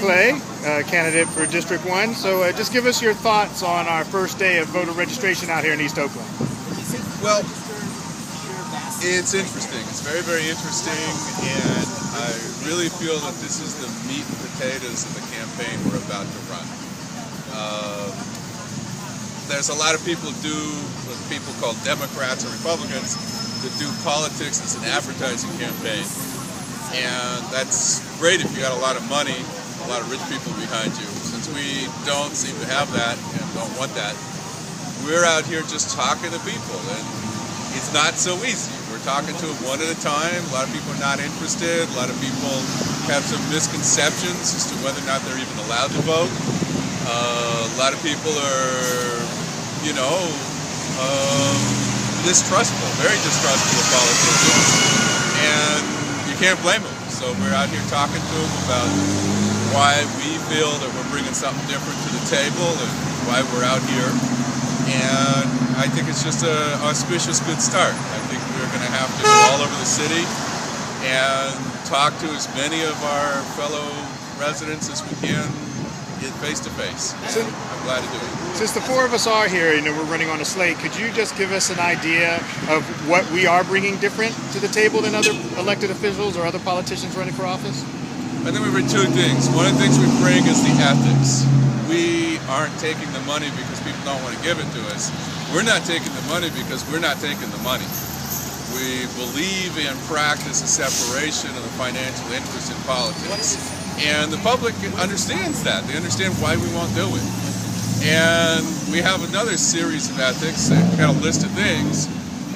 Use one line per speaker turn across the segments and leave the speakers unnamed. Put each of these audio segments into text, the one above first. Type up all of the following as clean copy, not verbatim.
Macleay, candidate for District 1. So just give us your thoughts on our first day of voter registration out here in East Oakland.
Well, it's interesting. It's very, very interesting, and I really feel that this is the meat and potatoes of the campaign we're about to run. There's a lot of people what people call Democrats or Republicans that do politics as an advertising campaign. And that's great if you got a lot of money, a lot of rich people behind you. Since we don't seem to have that and don't want that, we're out here just talking to people, and it's not so easy. We're talking to them one at a time. A lot of people are not interested. A lot of people have some misconceptions as to whether or not they're even allowed to vote. A lot of people are, distrustful, very distrustful of politicians, and you can't blame them. So we're out here talking to them about why we feel that we're bringing something different to the table and why we're out here. And I think it's just an auspicious good start. I think we're going to have to go all over the city and talk to as many of our fellow residents as we can, get face to face. I'm glad to do it.
Since the four of us are here, we're running on a slate, could you just give us an idea of what we are bringing different to the table than other elected officials or other politicians running for office?
I think we bring two things. One of the things we bring is the ethics. We aren't taking the money because people don't want to give it to us. We're not taking the money because we're not taking the money. We believe and practice a separation of the financial interest in politics. And the public understands that. They understand why we won't do it. And we have another series of ethics, kind of list of things,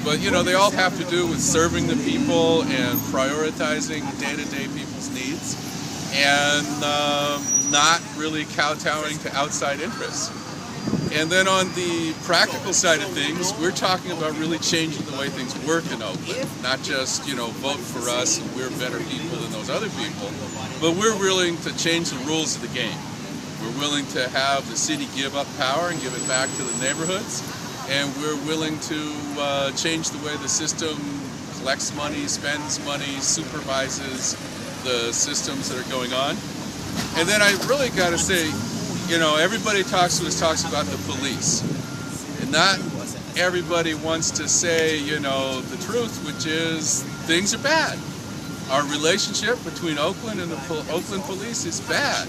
but they all have to do with serving the people and prioritizing day-to-day people's needs, and not really kowtowing to outside interests. And then on the practical side of things, we're talking about really changing the way things work in Oakland. Not just, vote for us and we're better people than those other people, but we're willing to change the rules of the game. We're willing to have the city give up power and give it back to the neighborhoods. And we're willing to change the way the system collects money, spends money, supervises the systems that are going on. And then I really got to say, everybody talks about the police. And not everybody wants to say, the truth, which is things are bad. Our relationship between Oakland and the Oakland police is bad.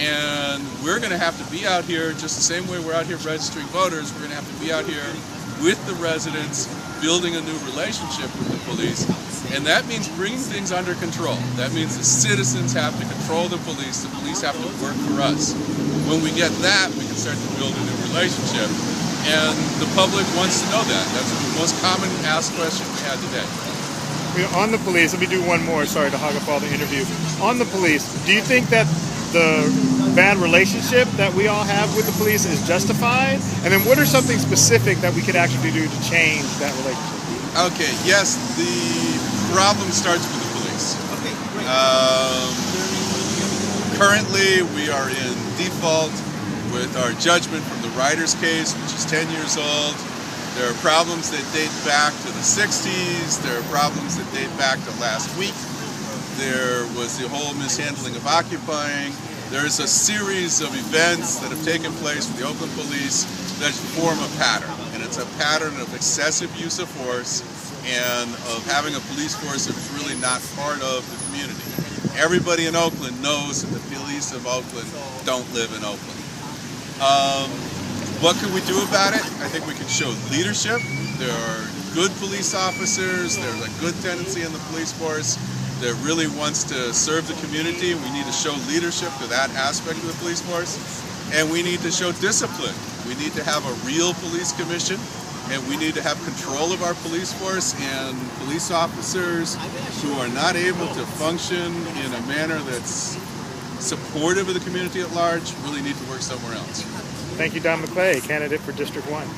And we're going to have to be out here just the same way we're out here registering voters. We're going to have to be out here with the residents, building a new relationship with the police. And that means bringing things under control. That means the citizens have to control the police have to work for us. When we get that, we can start to build a new relationship. And the public wants to know that. That's the most common asked question we had today.
On the police, let me do one more, sorry to hog up all the interview. On the police, do you think that the bad relationship that we all have with the police is justified? And then what are something specific that we could actually do to change that relationship?
Okay, yes, the problem starts with the police.
Okay, great.
Currently, we are in default with our judgment from the Riders case, which is 10 years old. There are problems that date back to the 60s. There are problems that date back to last week. There was the whole mishandling of occupying. There's a series of events that have taken place with the Oakland police that form a pattern. And it's a pattern of excessive use of force and of having a police force that's really not part of the community. Everybody in Oakland knows that the police of Oakland don't live in Oakland. What can we do about it? I think we can show leadership. There are good police officers. There's a good tendency in the police force that really wants to serve the community. We need to show leadership to that aspect of the police force. And we need to show discipline. We need to have a real police commission, and we need to have control of our police force, and police officers who are not able to function in a manner that's supportive of the community at large really need to work somewhere else.
Thank you, Don Macleay, candidate for District 1.